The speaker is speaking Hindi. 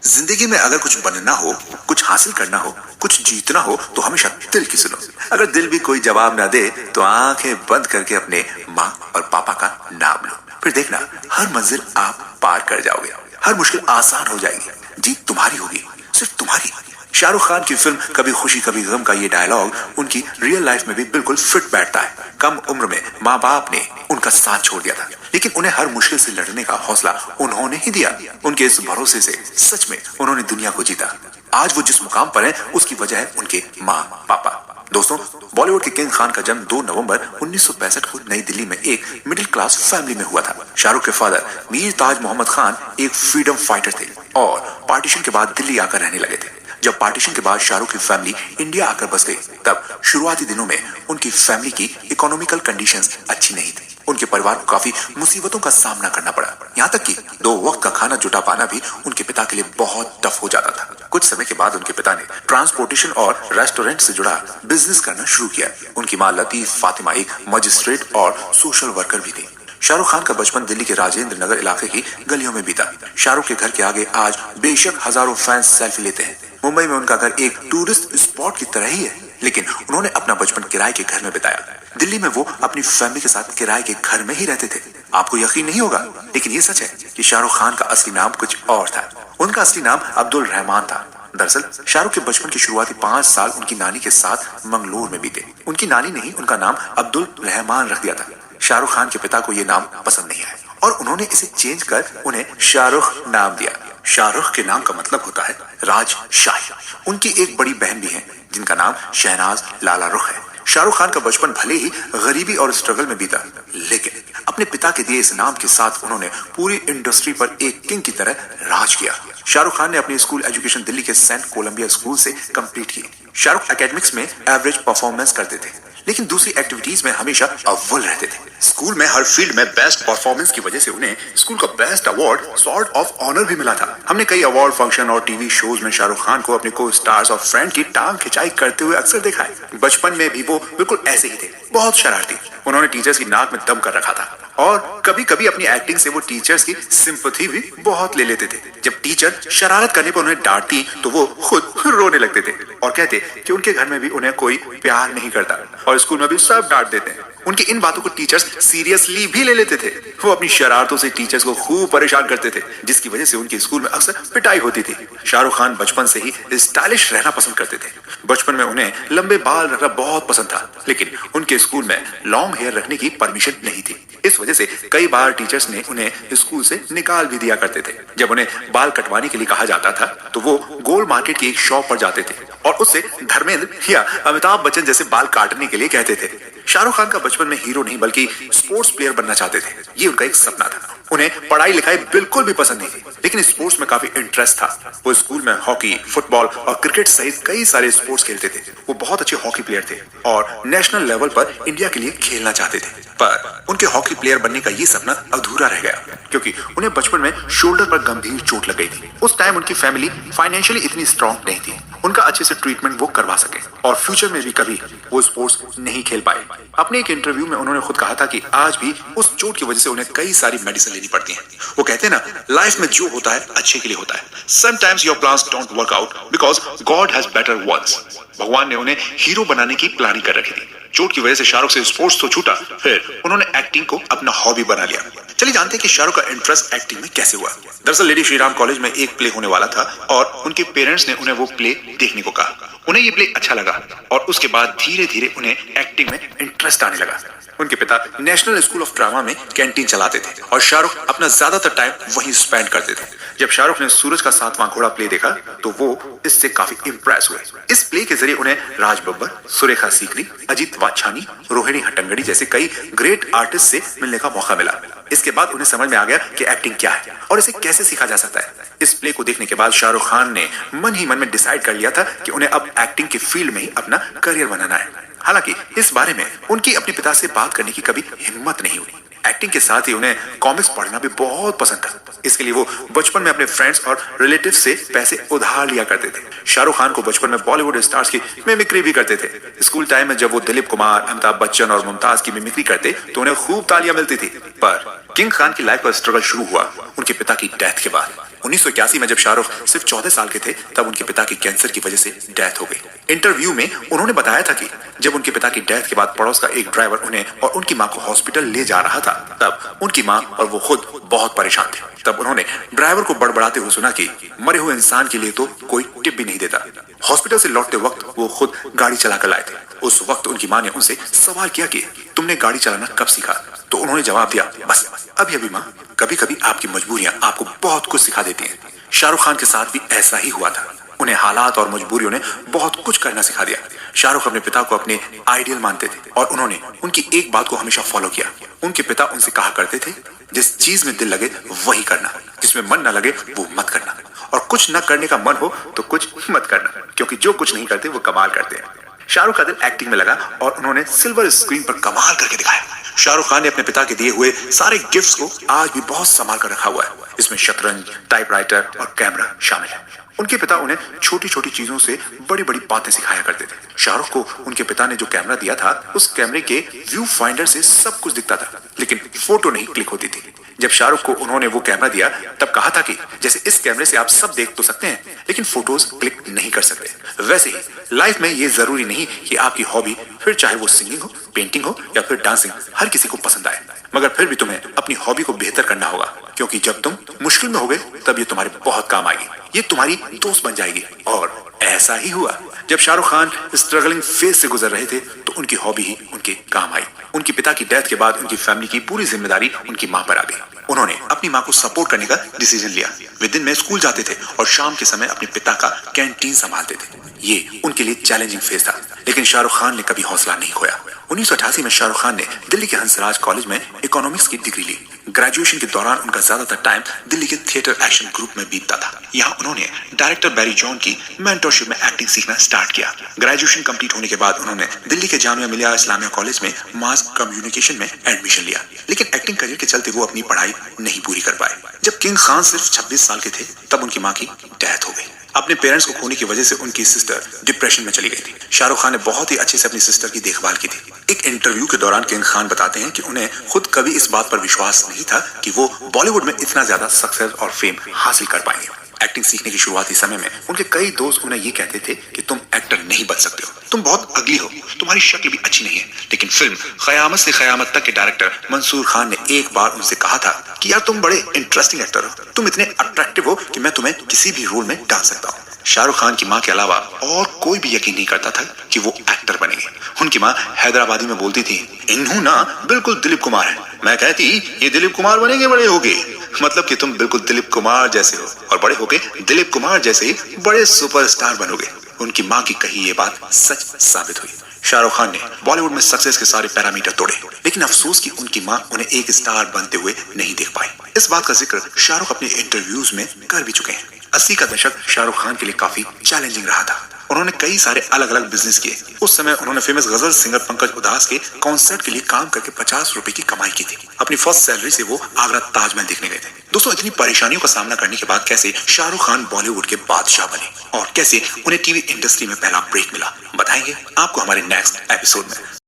जिंदगी में अगर कुछ बनना हो, कुछ हासिल करना हो, कुछ जीतना हो तो हमेशा दिल की सुनो। अगर दिल भी कोई जवाब ना दे तो आंखें बंद करके अपने माँ और पापा का नाम लो। फिर देखना हर मंजिल आप पार कर जाओगे, हर मुश्किल आसान हो जाएगी, जीत तुम्हारी होगी, सिर्फ तुम्हारी। शाहरुख खान की फिल्म कभी खुशी कभी गम का ये डायलॉग उनकी रियल लाइफ में भी बिल्कुल फिट बैठता है। कम उम्र में माँ बाप ने उनका साथ छोड़ दिया था, लेकिन उन्हें हर मुश्किल से लड़ने का हौसला उन्होंने ही दिया। उनके इस भरोसे से सच में उन्होंने दुनिया को जीता। आज वो जिस मुकाम पर है उसकी वजह है उनके माँ पापा। दोस्तों, बॉलीवुड के किंग खान का जन्म 2 नवंबर 1965 को नई दिल्ली में एक मिडिल क्लास फैमिली में हुआ था। शाहरुख के फादर मीर ताज मोहम्मद खान एक फ्रीडम फाइटर थे और पार्टीशन के बाद दिल्ली आकर रहने लगे थे। जब पार्टीशन के बाद शाहरुख की फैमिली इंडिया आकर बस गई, तब शुरुआती दिनों में उनकी फैमिली की इकोनॉमिकल कंडीशंस अच्छी नहीं थी। उनके परिवार को काफी मुसीबतों का सामना करना पड़ा। यहाँ तक कि 2 वक्त का खाना जुटा पाना भी उनके पिता के लिए बहुत टफ हो जाता था। कुछ समय के बाद उनके पिता ने ट्रांसपोर्टेशन और रेस्टोरेंट से जुड़ा बिजनेस करना शुरू किया। उनकी माँ लतीफ फातिमा एक मजिस्ट्रेट और सोशल वर्कर भी थी। शाहरुख खान का बचपन दिल्ली के राजेंद्र नगर इलाके की गलियों में बीता। शाहरुख के घर के आगे आज बेशक हजारों फैंस सेल्फी लेते हैं। मुंबई में उनका घर एक टूरिस्ट स्पॉट की तरह ही है, लेकिन उन्होंने अपना बचपन किराए के घर में बिताया। दिल्ली में वो अपनी फैमिली के साथ किराए के घर में ही रहते थे। आपको यकीन नहीं होगा, लेकिन ये सच है कि शाहरुख खान का असली नाम कुछ और था। उनका असली नाम अब्दुल रहमान था। दरअसल शाहरुख के बचपन के शुरुआती 5 साल उनकी नानी के साथ मंगलोर में बीते। उनकी नानी ने ही उनका नाम अब्दुल रहमान रख दिया था। शाहरुख खान के पिता को ये नाम पसंद नहीं आया और उन्होंने इसे चेंज कर उन्हें शाहरुख नाम दिया। शाहरुख के नाम का मतलब होता है राजशाही। उनकी एक बड़ी बहन भी है जिनका नाम शहनाज लाला रुख है। शाहरुख खान का बचपन भले ही गरीबी और स्ट्रगल में बीता, लेकिन अपने पिता के दिए इस नाम के साथ उन्होंने पूरी इंडस्ट्री पर एक किंग की तरह राज किया। शाहरुख खान ने अपनी स्कूल एजुकेशन दिल्ली के सेंट कोलंबिया स्कूल से कंप्लीट की। शाहरुख एकेडमिक्स में एवरेज परफॉर्मेंस करते थे, लेकिन दूसरी एक्टिविटीज में हमेशा अव्वल रहते थे। स्कूल में हर फील्ड में बेस्ट परफॉर्मेंस की वजह से उन्हें स्कूल का best award sort of honour भी मिला था। हमने कई अवार्ड फंक्शन और टीवी शोज में शाहरुख खान को अपने को स्टार्स और फ्रेंड की टांग खिंचाई करते हुए अक्सर देखा है। बचपन में भी वो बिल्कुल ऐसे ही थे, बहुत शरारती। उन्होंने टीचर्स की नाक में दम कर रखा था और कभी कभी अपनी एक्टिंग से वो टीचर्स की सिंपैथी भी बहुत ले लेते थे। जब टीचर शरारत करने पर उन्हें डांटती तो वो खुद रोने लगते थे और कहते कि उनके घर में भी उन्हें कोई प्यार नहीं करता और स्कूल में भी सब डांट देते हैं। उनकी इन बातों को टीचर्स सीरियसली भी ले लेते थे। वो अपनी शरारतों से टीचर्स को खूब परेशान करते थे, जिसकी वजह से उनके स्कूल में अक्सर पिटाई होती थी। शाहरुख खान बचपन से ही स्टाइलिश रहना पसंद करते थे। बचपन में उन्हें लंबे बाल रखना बहुत पसंद था, लेकिन उनके स्कूल में लॉन्ग हेयर रखने की परमिशन नहीं थी। इस वजह से कई बार टीचर्स ने उन्हें स्कूल से निकाल भी दिया करते थे। जब उन्हें बाल कटवाने के लिए कहा जाता था तो वो गोल मार्केट की एक शॉप पर जाते थे और उससे धर्मेंद्र या अमिताभ बच्चन जैसे बाल काटने के लिए कहते थे। शाहरुख खान का बचपन में हीरो नहीं बल्कि स्पोर्ट्स प्लेयर बनना चाहते थे। ये उनका एक सपना था। उन्हें पढ़ाई लिखाई बिल्कुल भी पसंद नहीं थी, लेकिन स्पोर्ट्स में काफी इंटरेस्ट था। वो स्कूल में हॉकी, फुटबॉल और क्रिकेट सहित कई सारे स्पोर्ट्स खेलते थे। वो बहुत अच्छे हॉकी प्लेयर थे और नेशनल लेवल पर इंडिया के लिए खेलना चाहते थे। पर उनके हॉकी प्लेयर बनने का ये सपना अधूरा रह गया, क्योंकि उन्हें बचपन में शोल्डर पर गंभीर चोट लग गई थी। उस टाइम उनकी फैमिली फाइनेंशियली इतनी स्ट्रांग नहीं थी उनका अच्छे से ट्रीटमेंट वो करवा सके और फ्यूचर में भी कभी वो स्पोर्ट्स नहीं खेल पाए। अपने एक इंटरव्यू में उन्होंने खुद कहा था कि आज भी उस चोट की वजह से उन्हें कई सारी मेडिसिन लेनी पड़ती हैं। वो कहते हैं ना, लाइफ में जो होता है अच्छे के लिए होता है। Sometimes your plans don't work out because God has better words. भगवान ने उन्हें हीरो बनाने की प्लानिंग कर रखी थी। चोट की वजह से शाहरुख से स्पोर्ट्स तो छूटा, फिर उन्होंने एक्टिंग को अपना हॉबी बना लिया। चलिए जानते हैं कि शाहरुख का इंटरेस्ट एक्टिंग में कैसे हुआ। दरअसल लेडी श्रीराम कॉलेज में एक प्ले होने वाला था और उनके पेरेंट्स ने उन्हें वो प्ले देखने को कहा। उन्हें ये प्ले अच्छा लगा और उसके बाद धीरे धीरे उन्हें एक्टिंग में इंटरेस्ट आने लगा। उनके पिता नेशनल स्कूल ऑफ ड्रामा में कैंटीन चलाते थे और शाहरुख अपना ज्यादातर टाइम वहीं स्पेंड करते थे। जब शाहरुख ने सूरज का 7वां घोड़ा प्ले देखा तो वो इससे काफी इंप्रेस हुए। इस प्ले के जरिए उन्हें राज बब्बर, सुरेखा सीकरी, अजीत वाछानी, रोहिणी हट्टंगडी जैसे कई ग्रेट आर्टिस्ट से मिलने का मौका मिला। इसके बाद उन्हें समझ में आ गया कि एक्टिंग क्या है और इसे कैसे सीखा जा सकता है। इस प्ले को देखने के बाद शाहरुख खान ने मन ही मन में डिसाइड कर लिया था कि उन्हें अब एक्टिंग के फील्ड में ही अपना करियर बनाना है। हालांकि इस बारे में उनकी अपने पिता से बात करने की कभी हिम्मत नहीं हुई। एक्टिंग के साथ ही उन्हें कॉमिक्स पढ़ना भी बहुत पसंद था। इसके लिए वो बचपन में अपने फ्रेंड्स और रिलेटिव्स से पैसे उधार लिया करते थे। शाहरुख खान को बचपन में बॉलीवुड स्टार्स की मिमिक्री भी करते थे। स्कूल टाइम में जब वो दिलीप कुमार, अमिताभ बच्चन और मुमताज की मिमिक्री करते तो उन्हें खूब तालियां मिलती थी। पर किंग खान की लाइफ का स्ट्रगल शुरू हुआ उनके पिता की डेथ के बाद। 1981 में जब शाहरुख सिर्फ 14 साल के थे तब उनके पिता की कैंसर की वजह से डेथ हो गई। इंटरव्यू में उन्होंने बताया था कि जब उनके पिता की डेथ के बाद पड़ोस का एक ड्राइवर उन्हें और उनकी मां को हॉस्पिटल ले जा रहा था तब उनकी मां और वो खुद बहुत परेशान थे। तब उन्होंने ड्राइवर को बड़बड़ाते हुए सुना कि मरे हुए इंसान के लिए तो कोई टिप भी नहीं देता। हॉस्पिटल से लौटते वक्त वो खुद गाड़ी चलाकर लाए थे। उस वक्त उनकी मां ने उनसे सवाल किया कि तुमने गाड़ी चलाना कब सीखा? तो उन्होंने जवाब दिया, बस अभी अभी मां। कभी कभी आपकी मजबूरियां आपको बहुत कुछ सिखा देती हैं। शाहरुख खान के साथ भी ऐसा ही हुआ था। उन्हें हालात और मजबूरियों ने बहुत कुछ करना सिखा दिया। शाहरुख अपने पिता को अपने आइडियल मानते थे और उन्होंने उनकी एक बात को हमेशा फॉलो किया। उनके पिता उनसे कहा करते थे, जिस चीज में दिल लगे वही करना, जिसमें मन न लगे वो मत करना, और कुछ न करने का मन हो तो कुछ मत करना, क्योंकि जो कुछ नहीं करते वो कमाल करते हैं। शाहरुख का दिल एक्टिंग में लगा और उन्होंने सिल्वर स्क्रीन पर कमाल करके दिखाया। शाहरुख खान ने अपने पिता के दिए हुए सारे गिफ्ट्स को आज भी बहुत संभाल कर रखा हुआ है। इसमें शतरंज, टाइपराइटर और कैमरा शामिल है। उनके पिता उन्हें छोटी छोटी चीजों से बड़ी बड़ी बातें सिखाया करते थे। शाहरुख को उनके पिता ने जो कैमरा दिया था उस कैमरे के व्यू फाइंडर से सब कुछ दिखता था, लेकिन फोटो नहीं क्लिक होती थी। जब शाहरुख को उन्होंने वो कैमरा दिया तब कहा था कि जैसे इस कैमरे से आप सब देख तो सकते हैं लेकिन फोटोज क्लिक नहीं कर सकते। वैसे ही लाइफ में ये जरूरी नहीं कि आपकी हॉबी, फिर चाहे वो सिंगिंग हो, पेंटिंग हो या फिर डांसिंग, हर किसी को पसंद आए, मगर फिर भी तुम्हें अपनी हॉबी को बेहतर करना होगा, क्योंकि जब तुम मुश्किल में होगे तब ये तुम्हारे बहुत काम आएगी। ये तुम्हारी दोस्त बन जाएगी। और ऐसा ही हुआ। जब शाहरुख खान स्ट्रगलिंग फेज से गुजर रहे थे तो उनकी हॉबी ही उनके काम आई। उनके पिता की डेथ के बाद उनकी फैमिली की पूरी जिम्मेदारी उनकी मां पर आ गई। उन्होंने अपनी मां को सपोर्ट करने का डिसीजन लिया। वे दिन में स्कूल जाते थे और शाम के समय अपने पिता का कैंटीन संभालते थे। ये उनके लिए चैलेंजिंग फेज था, लेकिन शाहरुख खान ने कभी हौसला नहीं खोया। 1988 में शाहरुख खान ने दिल्ली के हंसराज कॉलेज में इकोनॉमिक्स की डिग्री ली। ग्रेजुएशन के दौरान उनका ज्यादातर टाइम दिल्ली के थिएटर एक्शन ग्रुप में बीतता था। यहाँ उन्होंने डायरेक्टर बैरी जॉन की मेंटरशिप में एक्टिंग सीखना स्टार्ट किया। ग्रेजुएशन कंप्लीट होने के बाद उन्होंने दिल्ली के जामिया मिलिया इस्लामिया कॉलेज में मास कम्युनिकेशन में एडमिशन लिया, लेकिन एक्टिंग करियर के चलते वो अपनी पढ़ाई नहीं पूरी कर पाए। जब किंग खान सिर्फ 26 साल के थे तब उनकी मां की डेथ हो गई। अपने पेरेंट्स को खोने की वजह से उनकी सिस्टर डिप्रेशन में चली गई थी। शाहरुख खान ने बहुत ही अच्छे से अपनी सिस्टर की देखभाल की थी। एक इंटरव्यू के दौरान किंग खान बताते हैं कि उन्हें खुद कभी इस बात पर विश्वास नहीं था कि वो बॉलीवुड में इतना ज्यादा सक्सेस और फेम हासिल कर पाएंगे। एक्टिंग सीखने की शुरुआती समय में उनके कई दोस्त उन्हें ये कहते थे कि तुम एक्टर नहीं बन सकते हो, तुम बहुत अगली हो, तुम्हारी शक्ल भी अच्छी नहीं है। लेकिन फिल्म क़यामत से क़यामत तक के डायरेक्टर मंसूर खान ने एक बार उनसे कहा था कि यार तुम बड़े इंटरेस्टिंग एक्टर हो, तुम इतने अट्रैक्टिव हो कि मैं तुम्हें किसी भी रोल में डाल सकता हूँ। शाहरुख खान की मां के अलावा और कोई भी यकीन नहीं करता था कि वो एक्टर बनेंगे। उनकी मां हैदराबादी में बोलती थी, इन्हू ना बिल्कुल दिलीप कुमार है। मैं कहती ये दिलीप कुमार बनेंगे बड़े होके, मतलब कि तुम बिल्कुल दिलीप कुमार जैसे हो और बड़े होके दिलीप कुमार जैसे ही बड़े सुपरस्टार बनोगे। उनकी मां की कही ये बात सच साबित हुई। शाहरुख खान ने बॉलीवुड में सक्सेस के सारे पैरामीटर तोड़े, लेकिन अफसोस कि उनकी मां उन्हें एक स्टार बनते हुए नहीं देख पाई। इस बात का जिक्र शाहरुख अपने इंटरव्यूज में कर भी चुके हैं। 80 का दशक शाहरुख खान के लिए काफी चैलेंजिंग रहा था। उन्होंने कई सारे अलग अलग बिजनेस किए। उस समय उन्होंने फेमस गजल सिंगर पंकज उधास के कॉन्सर्ट के लिए काम करके 50 रुपए की कमाई की थी। अपनी फर्स्ट सैलरी से वो आगरा ताजमहल देखने गए थे। दोस्तों, इतनी परेशानियों का सामना करने के बाद कैसे शाहरुख खान बॉलीवुड के बादशाह बने और कैसे उन्हें टीवी इंडस्ट्री में पहला ब्रेक मिला, बताएंगे आपको हमारे नेक्स्ट एपिसोड में।